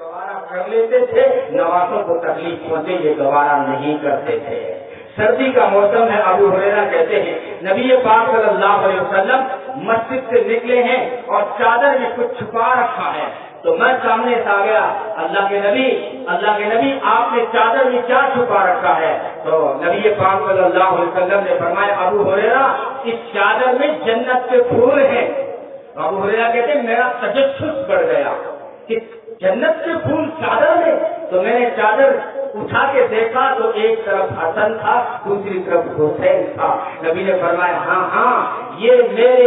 گوارا کر لیتے تھے، نوازوں کو تکلیف پہنچے یہ گوارا نہیں کرتے تھے۔ سردی کا موسم ہے، ابو ہریرہ کہتے ہیں نبی پاک صلی اللہ علیہ وسلم مسجد سے نکلے ہیں اور چادر میں کچھ چھپا رکھا ہے، تو میں سامنے سے آ گیا، اللہ کے نبی آپ نے چادر میں کیا چھپا رکھا ہے؟ تو نبی پاک صلی اللہ علیہ وسلم نے فرمایا ابو ہریرہ اس چادر میں جنت کے پھول ہیں۔ ابو ہریرہ کہتے ہیں میرا تجسس بڑھ گیا کہ جنت کے پھول چادر میں، تو میں نے چادر اٹھا کے دیکھا تو ایک طرف حسن تھا، دوسری طرف حسین تھا۔ نبی نے فرمایا ہاں یہ میری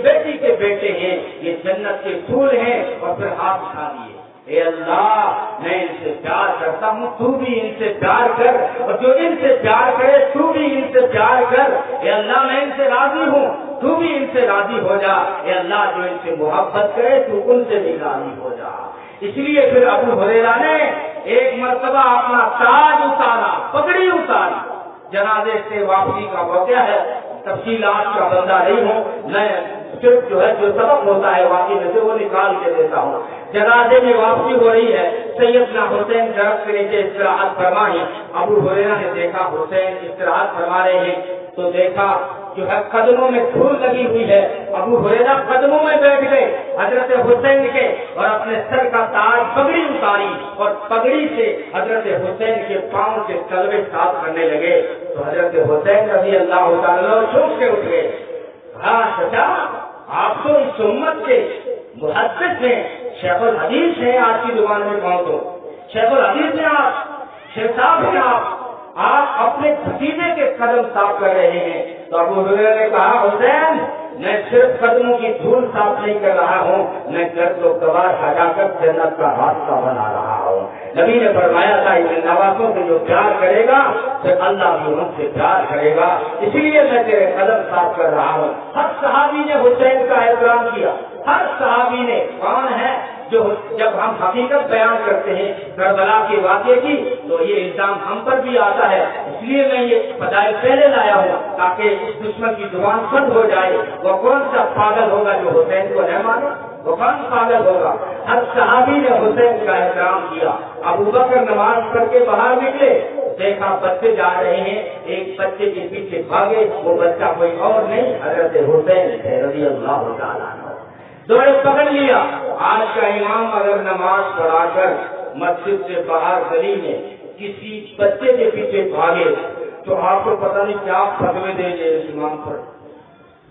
بیٹی کے بیٹے ہیں، یہ جنت کے پھول ہیں، اور پھر ہاتھ اٹھا دیے، اے اللہ میں ان سے پیار کرتا ہوں، تو بھی ان سے پیار کر، اور جو ان سے پیار کرے تو بھی ان سے پیار کر، اے اللہ میں ان سے راضی ہوں، تو بھی ان سے راضی ہو جا، اے اللہ جو ان سے محبت کرے تو ان سے بھی راضی ہو جا۔ اس لیے پھر ابو ہریرہ نے ایک مرتبہ اپنا تاج اتارا، پگڑی اتاری، جنازے سے واپسی کا واقعہ ہے، تفصیلات کا بندہ نہیں ہوں، میں صرف جو سبق ہوتا ہے واقعی میں سے وہ نکال کے دیتا ہوں۔ جنازے میں واپسی ہو رہی ہے، سیدنا حسین درخت کے نیچے استراحت فرمائی، ابو ہریرہ نے دیکھا حسین استراحت فرما رہے ہیں، تو دیکھا جو ہے قدموں میں دھول لگی ہوئی ہے، ابو ہریرہ قدموں میں بیٹھ گئے حضرت حسین کے، اور اپنے سر کا تاج پگڑی اتاری، اور پگڑی سے حضرت حسین کے پاؤں کے تلوے صاف کرنے لگے، تو حضرت حسین رضی اللہ تعالیٰ چوک کے اٹھ گئے، ہاں چچا آپ تو اس امت کے محدث ہیں، شیخ الحدیث ہیں، آج کی زبان میں کہوں تو شیخ الحدیث ہیں آپ، شیخ صاحب ہیں آپ اپنے بھتیجے کے قدم صاف کر رہے ہیں۔ تو ابو ہریرہ نے کہا حسین میں صرف قدموں کی دھول صاف نہیں کر رہا ہوں، میں گرد و غبار ہٹا کر جنت کا راستہ بنا رہا ہوں۔ نبی نے فرمایا تھا ان نوازوں سے جو پیار کرے گا پھر اللہ بھی ان سے پیار کرے گا، اسی لیے میں تیرے قدم صاف کر رہا ہوں۔ ہر صحابی نے حسین کا احترام کیا، ہر صحابی نے، کون ہے جو جب ہم حقیقت بیان کرتے ہیں کربلا کے واقعے کی تو یہ الزام ہم پر بھی آتا ہے، اس لیے میں یہ فضائل پہلے لایا ہوں تاکہ اس دشمن کی زبان بند ہو جائے۔ وہ کون سا پاگل ہوگا جو حسین کو نہیں مانے؟ وہ کون پاگل ہوگا؟ ہر صحابی نے حسین کا احترام کیا۔ ابو بکر نماز پڑھ کے باہر نکلے، دیکھا بچے جا رہے ہیں، ایک بچے کے پیچھے بھاگے، وہ بچہ کوئی اور نہیں حضرت حسین رضی اللہ تعالیٰ عنہ، دوڑے پکڑ لیا۔ آج کا امام اگر نماز پڑھا کر مسجد سے باہر گلی میں کسی بچے کے پیچھے بھاگے تو آپ کو پتہ نہیں کیا فتوے دے گے اس امام پر،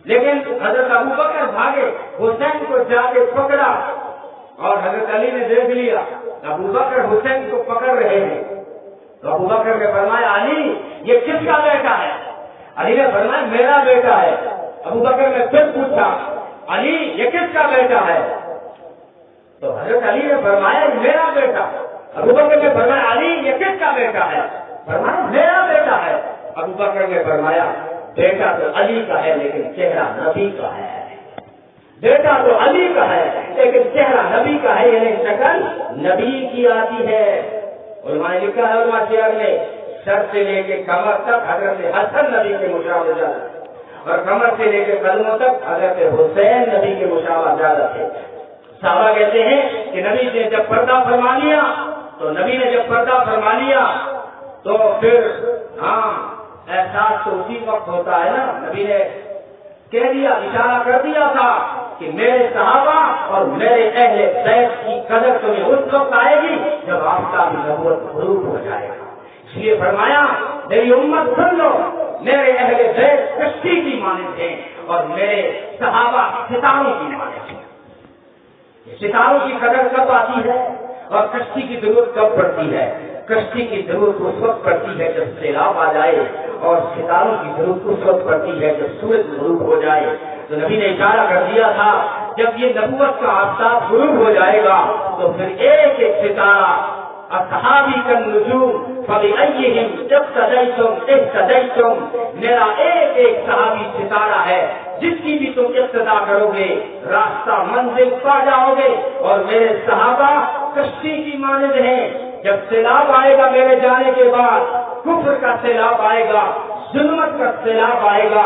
لیکن حضرت ابو بکر بھاگے، حسین کو جا کے پکڑا، اور حضرت علی نے دیکھ لیا ابو بکر حسین کو پکڑ رہے ہیں، تو ابو بکر نے فرمایا علی یہ کس کا بیٹا ہے؟ علی نے فرمایا میرا بیٹا ہے۔ ابو بکر نے پھر پوچھا علی یہ کس کا بیٹا ہے؟ تو حضرت علی نے فرمایا میرا بیٹا۔ ابو بکر نے فرمایا علی یہ کس کا بیٹا ہے؟ فرمایا میرا بیٹا ہے۔ ابو بکر نے فرمایا بیٹا تو علی کا ہے لیکن چہرہ نبی کا ہے، بیٹا تو علی کا ہے لیکن چہرہ نبی کا ہے، یعنی شکل نبی کی آتی ہے۔ علماء نے لکھا ہے علماء شعر میں سر سے لے کے کمر تک حضرت حسن نبی کے مشابہ زیادہ، اور کمر سے لے کے قدموں تک حضرت حسین نبی کے مشابہ زیادہ تھے۔ صحابہ کہتے ہیں کہ نبی نے جب پردہ فرما لیا تو پھر احساس تو اسی وقت ہوتا ہے نا، نبی نے کہہ دیا، اشارہ کر دیا تھا کہ میرے صحابہ اور میرے اہل بیت کی قدر تمہیں اس وقت آئے گی جب آپ کا بھی نبوت غروب ہو جائے گا۔ اس لیے فرمایا میری امت سن لو، میرے اہل بیت کشتی کی مانند ہیں اور میرے صحابہ ستاروں کی مانند ہیں۔ ستاروں کی قدر کب آتی ہے اور کشتی کی ضرورت کب پڑتی ہے؟ کشتی کی ضرورت اس وقت پڑتی ہے جب سیلاب آ جائے، اور ستاروں کی ضرورت اس وقت پڑتی ہے جب سورج غروب ہو جائے۔ تو نبی نے اشارہ کر دیا تھا جب یہ نبوت کا آفتاب غروب ہو جائے گا تو پھر ایک ایک ستارہ اصحابی کالنجوم فبأیہم اقتدیتم اہتدیتم، میرا ایک ایک صحابی ستارہ ہے جس کی بھی تم اقتدا کرو گے راستہ منزل پا جاؤ گے، اور میرے صحابہ کشتی کی مانند ہیں۔ جب سیلاب آئے گا میرے جانے کے بعد، کفر کا سیلاب آئے گا، ظلمت کا سیلاب آئے گا،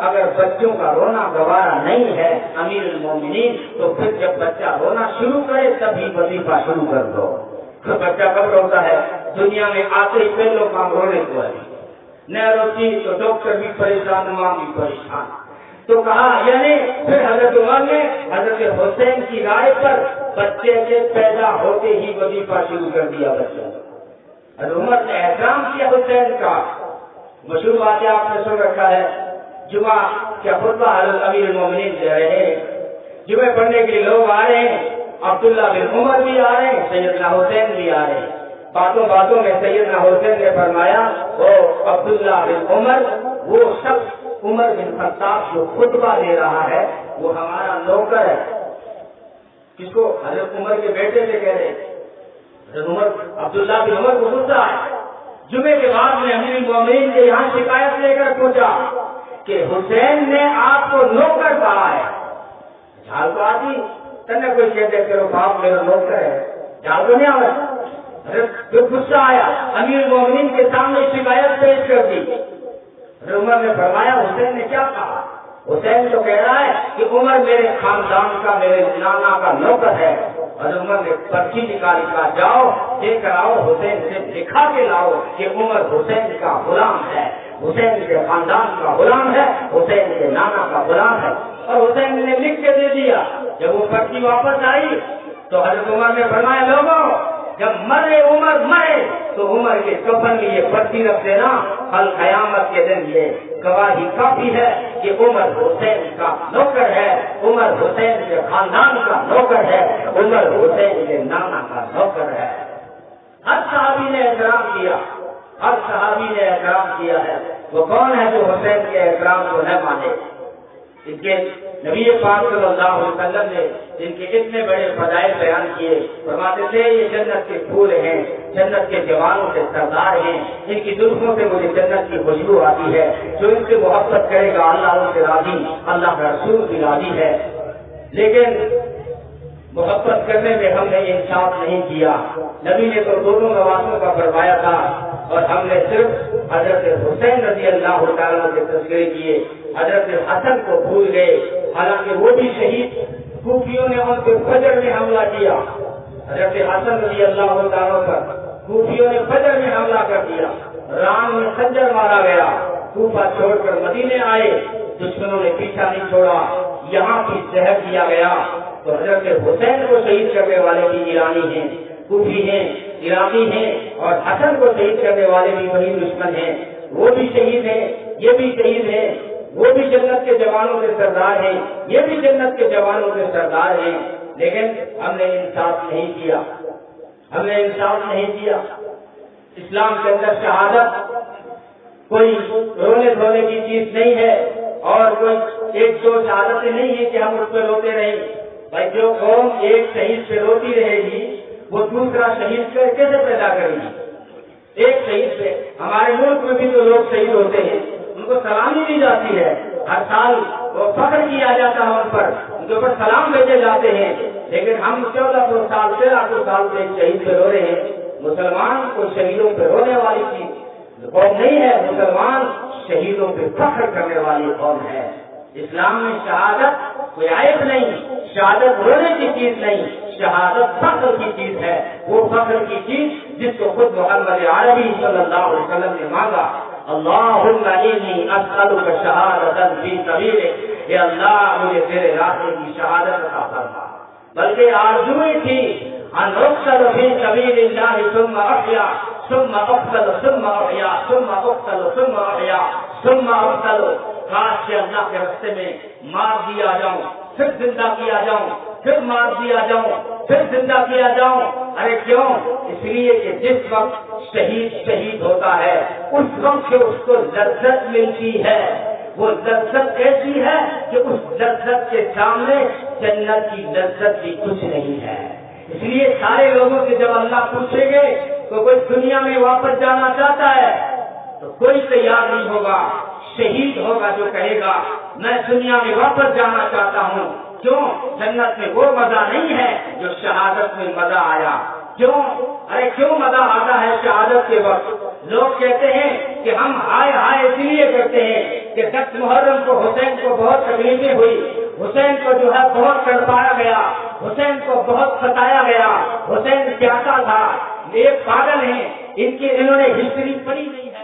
اگر بچوں کا رونا گوارا نہیں ہے امیر المومنین تو پھر جب بچہ رونا شروع کرے تبھی وظیفہ شروع کر دو. تو بچہ کب روتا ہے؟ دنیا میں آتے ہی پہلو کام رونے کو ہے. نہ روتی تو ڈاکٹر بھی پریشان، ماں بھی پریشان. تو کہا یعنی پھر حضرت عمر نے حضرت حسین کی رائے پر بچے کے پیدا ہوتے ہی وظیفہ شروع کر دیا بچوں. حضرت عمر نے احترام کیا حسین کا. مشہور واقعہ آپ نے سن رکھا ہے، جمعہ کیا خطبہ حضرت امیر المومنین دے رہے ہیں، جمعے پڑھنے کے لیے لوگ آ رہے ہیں، عبداللہ بن عمر بھی آ رہے ہیں، سیدنا حسین بھی آ رہے ہیں. باتوں باتوں میں سیدنا حسین نے فرمایا وہ عبداللہ بن عمر وہ شخص عمر بن خطاب جو خطبہ دے رہا ہے وہ ہمارا نوکر ہے. کس کو؟ حضرت عمر کے بیٹے سے کہہ رہے. حضرت عمر عبداللہ بن عمر کو غصہ ہے. جمعے کے بعد میں امیر المومنین کے یہاں شکایت لے کر پوچھا کہ حسین نے آپ کو نوکر کہا ہے. جھال تو آتی تنے کوئی کہتے کرو باپ میرا نوکر ہے، جھال تو نہیں آ. پھر غصہ آیا، امیر المومنین کے سامنے شکایت پیش کر دی. عمر نے فرمایا حسین نے کیا کہا؟ حسین تو کہہ رہا ہے کہ عمر میرے خاندان کا، میرے نانا کا نوکر ہے. اور عمر نے پرچی نکالی، کہا جاؤ دے کر آؤ، حسین سے دکھا کے لاؤ کہ عمر حسین کا غلام ہے، حسین کے خاندان کا غلام ہے، حسین کے نانا کا غلام ہے. اور حسین نے لکھ کے دے دیا. جب وہ پرچی واپس آئی تو حضرت عمر نے فرمایا لوگوں جب مرے عمر مرے تو عمر کے کفن میں یہ پرچی رکھ دینا، کل قیامت کے دن یہ گواہی کافی ہے کہ عمر حسین کا نوکر ہے، عمر حسین کے خاندان کا نوکر ہے، عمر حسین کے نانا کا نوکر ہے. ہر صحابی نے احترام کیا، ہر صحابی نے احترام کیا ہے. وہ کون ہے جو حسین کے احترام کو نہ مانے؟ ان کے نبی پاک صلی اللہ علیہ وسلم نے جن کے اتنے بڑے فضائل بیان کیے، فرماتے تھے یہ جنت کے پھول ہیں، جنت کے جوانوں کے سردار ہیں، ان کی زلفوں سے مجھے جنت کی خوشبو آتی ہے. جو ان سے محبت کرے گا اللہ ان سے راضی، اللہ کا رسول بھی راضی ہے. لیکن محبت کرنے میں ہم نے انصاف نہیں کیا. نبی نے تو دونوں نوازوں کا فرمایا تھا اور ہم نے صرف حضرت حسین رضی اللہ تعالیٰ کے تذکرے کیے، حضرت حسن کو بھول گئے. حالانکہ وہ بھی شہید، کوفیوں نے ان کے فجر میں حملہ کیا. حضرت حسن رضی اللہ تعالیٰ پر کوفیوں نے فجر میں حملہ کر دیا، رام میں خنجر مارا گیا. کوفہ چھوڑ کر مدینے آئے، دشمنوں نے پیچھا نہیں چھوڑا، یہاں بھی زہر دیا گیا. تو حضرت حسین کو شہید کرنے والے بھی ایرانی ہیں، کوفی ہیں، عراقی ہیں، اور حسن کو شہید کرنے والے بھی وہی دشمن ہیں. وہ بھی شہید ہیں، یہ بھی شہید ہیں. وہ بھی جنت کے جوانوں کے سردار ہیں، یہ بھی جنت کے جوانوں کے سردار ہیں. لیکن ہم نے انصاف نہیں کیا، ہم نے انصاف نہیں کیا. اسلام کے اندر شہادت کوئی رونے دھونے کی چیز نہیں ہے، اور کوئی ایک دو شہادتیں نہیں ہے کہ ہم اس پہ روتے رہیں. بھائی جو قوم ایک شہید پہ روتی رہے گی وہ دوسرا شہید کیسے پیدا کرے گی؟ ایک شہید پہ ہمارے ملک میں بھی جو لوگ شہید ہوتے ہیں ان کو سلامی دی جاتی ہے، ہر سال وہ فخر کیا جاتا ہے ان پر، ان کے اوپر سلام بھیجے جاتے ہیں. لیکن ہم 1400 سال 1300 سال سے ایک شہید پہ رو رہے ہیں. مسلمان کو شہیدوں پہ رونے والی چیز قوم نہیں ہے، مسلمان شہیدوں پہ فخر کرنے والی قوم ہے. اسلام میں شہادت کوئی عیب نہیں، شہادت رونے کی چیز نہیں، شہادت فخر کی چیز ہے. وہ فخر کی چیز جس کو خود محمد عربی صلی اللہ علیہ وسلم نے مانگا، اللہم انی اسألک شہادتا فی سبیلک، اے اللہ مجھے تیرے راستے کی شہادت عطا فرما. بلکہ آرزو تھی ان اقتل فی سبیل اللہ ثم احیا ثم اقتل ثم احیا ثم اقتل ثم احیا ثم اقتل. کاش کے اللہ کے راستے میں مار دیا جاؤں، پھر زندہ کیا جاؤں، پھر مار دیا جاؤں، پھر زندہ کیا جاؤں. ارے کیوں؟ اس لیے کہ جس وقت شہید ہوتا ہے اس وقت سے اس کو لذت ملتی ہے. وہ لذت ایسی ہے کہ اس لذت کے سامنے جنت کی لذت بھی کچھ نہیں ہے. اس لیے سارے لوگوں سے جب اللہ پوچھیں گے تو کوئی دنیا میں واپس جانا چاہتا ہے تو کوئی تیار نہیں ہوگا. شہید ہوگا جو کہے گا میں دنیا میں واپس جانا چاہتا ہوں. کیوں؟ جنت میں وہ مزہ نہیں ہے جو شہادت میں مزہ آیا. کیوں؟ ارے کیوں مزہ آتا ہے شہادت کے وقت؟ لوگ کہتے ہیں کہ ہم ہائے ہائے اس لیے کرتے ہیں کہ 10 محرم کو حسین کو بہت تکلیفیں ہوئی، حسین کو جو ہے بہت تڑپایا گیا، حسین کو بہت ستایا گیا، حسین پیاسا تھا، ایک پاگل ہیں، انہوں نے ہسٹری پڑھی نہیں ہے۔